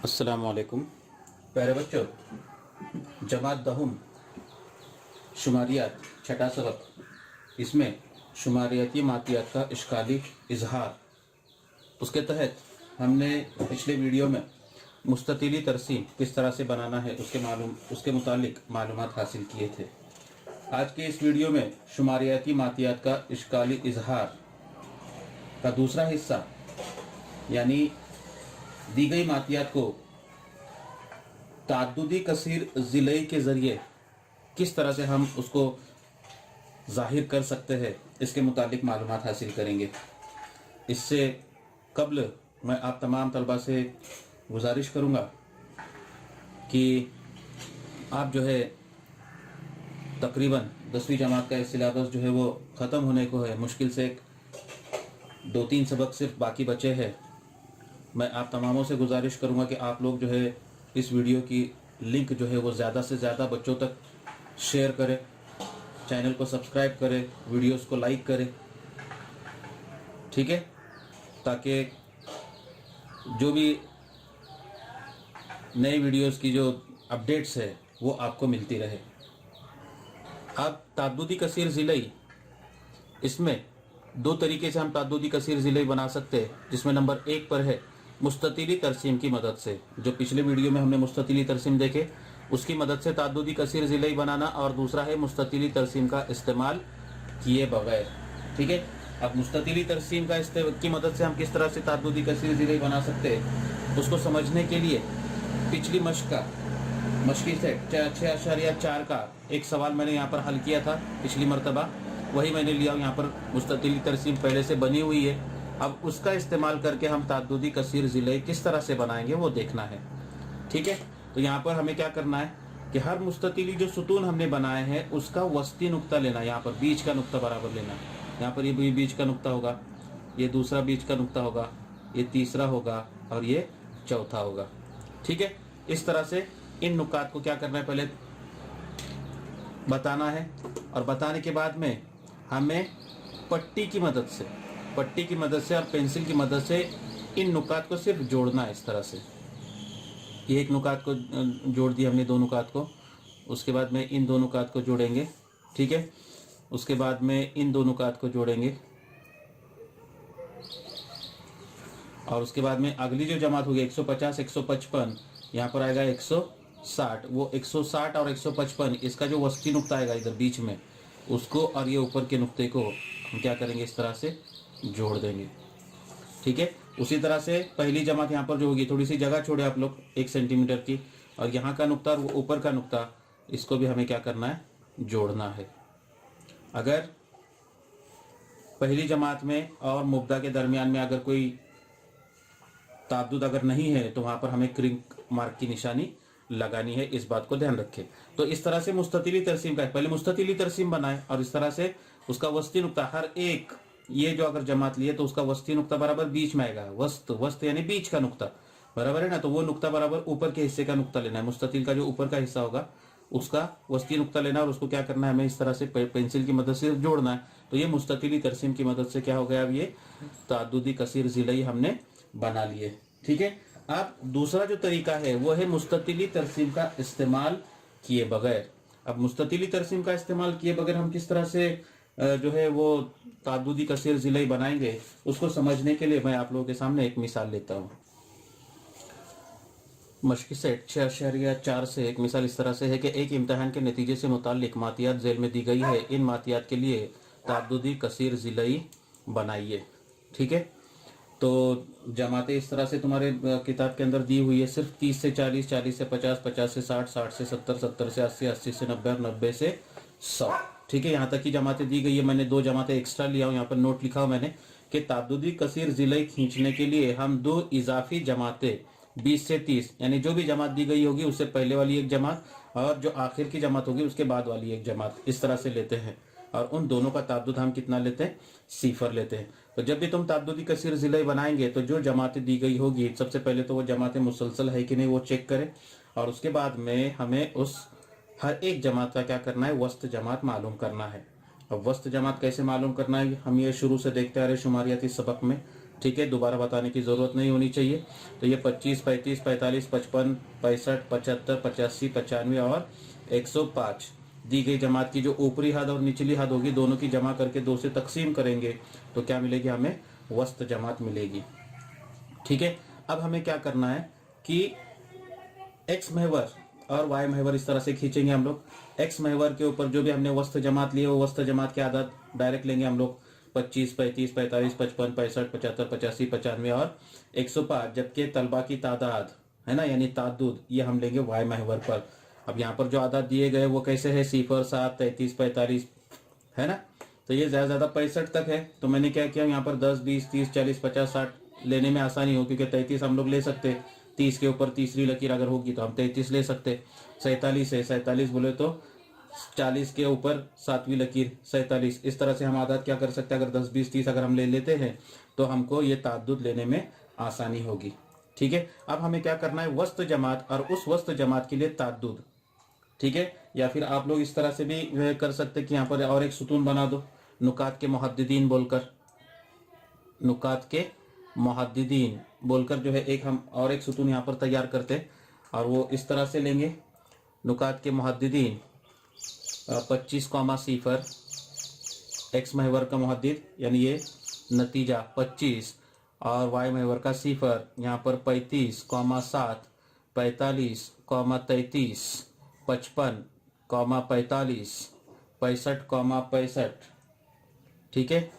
अस्सलाम वालेकुम प्यारे बच्चों। जमात दहुम शुमारियात छठा सबक, इसमें शुमारियाती मातियात का इश्काली इजहार, उसके तहत हमने पिछले वीडियो में मुस्ततिली तरसीम किस तरह से बनाना है उसके मुतालिक मालूमात हासिल किए थे। आज के इस वीडियो में शुमारियाती मातियात का इश्काली इजहार का दूसरा हिस्सा, यानी दी गई मातियात को ताद्दुदी कसीर ज़िलई के ज़रिए किस तरह से हम उसको ज़ाहिर कर सकते हैं, इसके मुतालिक मालूमात हासिल करेंगे। इससे कबल मैं आप तमाम तलबा से गुजारिश करूँगा कि आप जो है तकरीबन 10वीं जमात का सिलेबस जो है वो ख़त्म होने को है, मुश्किल से 2-3 सबक सिर्फ बाकी बचे हैं। मैं आप तमामों से गुजारिश करूंगा कि आप लोग जो है इस वीडियो की लिंक जो है वो ज़्यादा से ज़्यादा बच्चों तक शेयर करें, चैनल को सब्सक्राइब करें, वीडियोस को लाइक करें, ठीक है, ताकि जो भी नए वीडियोस की जो अपडेट्स है वो आपको मिलती रहे। अब ताद्दुदी कसीर ज़िलई, इसमें दो तरीके से हम ताद्दुदी कसीर ज़िलई बना सकते हैं, जिसमें नंबर 1 पर है मुस्ततिली तरसीम की मदद से। जो पिछले वीडियो में हमने मुस्ततिली तरसीम देखे, उसकी मदद से ताद्दुदी कसीर ज़िलई बनाना, और दूसरा है मुस्ततिली तरसीम का इस्तेमाल किए बगैर। ठीक है, अब मुस्ततिली तरसीम की मदद से हम किस तरह से ताद्दुदी कसीर ज़िलई बना सकते हैं, उसको समझने के लिए पिछली मशकी सेट 6.4 का एक सवाल मैंने यहाँ पर हल किया था पिछली मरतबा, वही मैंने लिया। यहाँ पर मुस्ततिली तरसीम पहले से बनी हुई है, अब उसका इस्तेमाल करके हम ताद्दुदी कसीर ज़िलई किस तरह से बनाएंगे वो देखना है। ठीक है, तो यहाँ पर हमें क्या करना है कि हर मुस्ततिली जो सुतून हमने बनाए हैं उसका वस्ती नुक्ता लेना, यहाँ पर बीच का नुक्ता बराबर लेना। यहाँ पर ये बीच का नुक्ता होगा, ये दूसरा बीच का नुक्ता होगा, ये तीसरा होगा और ये चौथा होगा। ठीक है, इस तरह से इन नुकात को क्या करना है, पहले बताना है, और बताने के बाद में हमें पट्टी की मदद से और पेंसिल की मदद से इन नुकात को सिर्फ जोड़ना है। इस तरह से ये एक नुकात को जोड़ दिया हमने, दो नुकात को, उसके बाद में इन दो नुकात को जोड़ेंगे। ठीक है, उसके बाद में इन दो नुकात को जोड़ेंगे, और उसके बाद में अगली जो जमात होगी 150 155, यहाँ पर आएगा 160, वो 160 और 155 इसका जो वस्ती नुक्ता आएगा इधर बीच में, उसको और ये ऊपर के नुक्ते को हम क्या करेंगे, इस तरह से जोड़ देंगे। ठीक है, उसी तरह से पहली जमात यहाँ पर जो होगी, थोड़ी सी जगह छोड़े आप लोग 1 सेंटीमीटर की, और यहाँ का नुक्ता और वो ऊपर का नुक्ता, इसको भी हमें क्या करना है, जोड़ना है। अगर पहली जमात में और मुब्दा के दरमियान में अगर कोई ताद्दुद अगर नहीं है तो वहाँ पर हमें क्रिंक मार्क की निशानी लगानी है, इस बात को ध्यान रखें। तो इस तरह से मुस्ततिली तरसीम का पहले मुस्ततिली तरसीम बनाए, और इस तरह से उसका वस्ती नुक्ता हर एक, ये जो अगर जमात लिए तो उसका वस्ती नुक्ता बराबर बीच में आएगा। वस्त यानी बीच का नुक्ता, बराबर है ना, तो वो नुक्ता बराबर ऊपर के हिस्से का नुक्ता लेना है। मुस्ततिल का जो ऊपर का हिस्सा होगा उसका वस्ती नुक्ता लेना है, और उसको क्या करना है, हमें इस तरह से पेंसिल की मदद से जोड़ना है। तो ये मुस्ततिली तरसीम की मदद से क्या हो गया, अब ये ताद्दुदी कसीर ज़िलई हमने बना लिए। ठीक है, अब दूसरा जो तरीका है वो है मुस्ततिली तरसीम का इस्तेमाल किए बगैर। अब मुस्ततिली तरसीम का इस्तेमाल किए बगैर हम किस तरह से जो है वो ताद्दुदी कसीर ज़िलई बनाएंगे, उसको समझने के लिए मैं आप लोगों के सामने एक मिसाल लेता हूँ। मशकी सेट 6.4 से एक मिसाल इस तरह से है कि एक इम्तहान के नतीजे से मुताल्लिक मातियात झेल में दी गई है, इन मातियात के लिए ताद्दुदी कसीर ज़िलई बनाइए। ठीक है, तो जमातें इस तरह से तुम्हारे किताब के अंदर दी हुई है, सिर्फ 30 से 40, 40 से 50, 50 से 60, 60 से 70, 70 से 80, 80 से 90 और 90 से 100। ठीक है, यहाँ तक की जमातें दी गई है। मैंने 2 जमातें एक्स्ट्रा लिया हूँ, यहाँ पर नोट लिखा हूँ मैंने कि ताद्दुदी कसीर ज़िलई खींचने के लिए हम 2 इजाफी जमातें 20 से 30, यानी जो भी जमात दी गई होगी उससे पहले वाली एक जमात और जो आखिर की जमात होगी उसके बाद वाली एक जमात, इस तरह से लेते हैं, और उन दोनों का ताद्दुद हम कितना लेते हैं, 0 लेते हैं। तो जब भी तुम ताद्दुदी कसीर ज़िलई बनाएंगे तो जो जमातें दी गई होगी, सबसे पहले तो वो जमातें मुसलसल है कि नहीं वो चेक करें, और उसके बाद में हमें उस हर एक जमात का क्या करना है, वस्त जमात मालूम करना है। अब वस्त जमात कैसे मालूम करना है, हम ये शुरू से देखते आ रहे शुमारियाती सबक में। ठीक है, दोबारा बताने की जरूरत नहीं होनी चाहिए। तो ये 25, 35, 45, 55, 65, 75, 85, 95 और 105 दी गई जमात की जो ऊपरी हद और निचली हद होगी दोनों की जमा करके 2 से तकसीम करेंगे तो क्या मिलेगी, हमें वस्त जमात मिलेगी। ठीक है, अब हमें क्या करना है कि एक्स महवर और वाई महवर इस तरह से खींचेंगे हम लोग। एक्स महवर के ऊपर जो भी हमने वस्त जमात लिए वो वस्त जमात की आदत डायरेक्ट लेंगे हम लोग, 25, 35, 45, 55, 65, 75, 85, 95 और 105, जबकि तलबा की तादाद है ना, यानी ताद्दुद, ये हम लेंगे वाई महवर पर। अब यहाँ पर जो आदत दिए गए वो कैसे है, 0, 7, 33, 45 है ना। तो ये ज्यादा 65 तक है, तो मैंने क्या किया यहाँ पर 10, 20, 30, 40, 50, 60 लेने में आसानी हो, क्योंकि 33 हम लोग ले सकते, 30 के ऊपर तीसरी लकीर अगर होगी तो हम 33 ले सकते। 47 है, 47 बोले तो 40 के ऊपर 7वीं लकीर 47, इस तरह से हम आदत क्या कर सकते हैं, अगर 10, 20, 30 अगर हम ले लेते हैं तो हमको ये ताद्दुद लेने में आसानी होगी। ठीक है, अब हमें क्या करना है, वस्त जमात और उस वस्त जमात के लिए ताद्दुद। ठीक है, या फिर आप लोग इस तरह से भी कर सकते हैं कि यहाँ पर और एक सुतून बना दो, नुकात के मुहद्दिदीन बोलकर, नुकात के मुहद्दिदीन बोलकर जो है एक हम और एक सुतून यहाँ पर तैयार करते हैं, और वो इस तरह से लेंगे, नुकात के मुहद्दिदीन 25, 0 एक्स महवर का मुहद्दिद यानी ये नतीजा 25 और वाई महवर का 0 यहाँ पर 35, 7, 45, 33, 55, 45, 65, 65। ठीक है।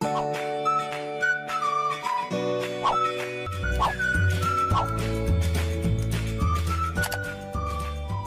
है।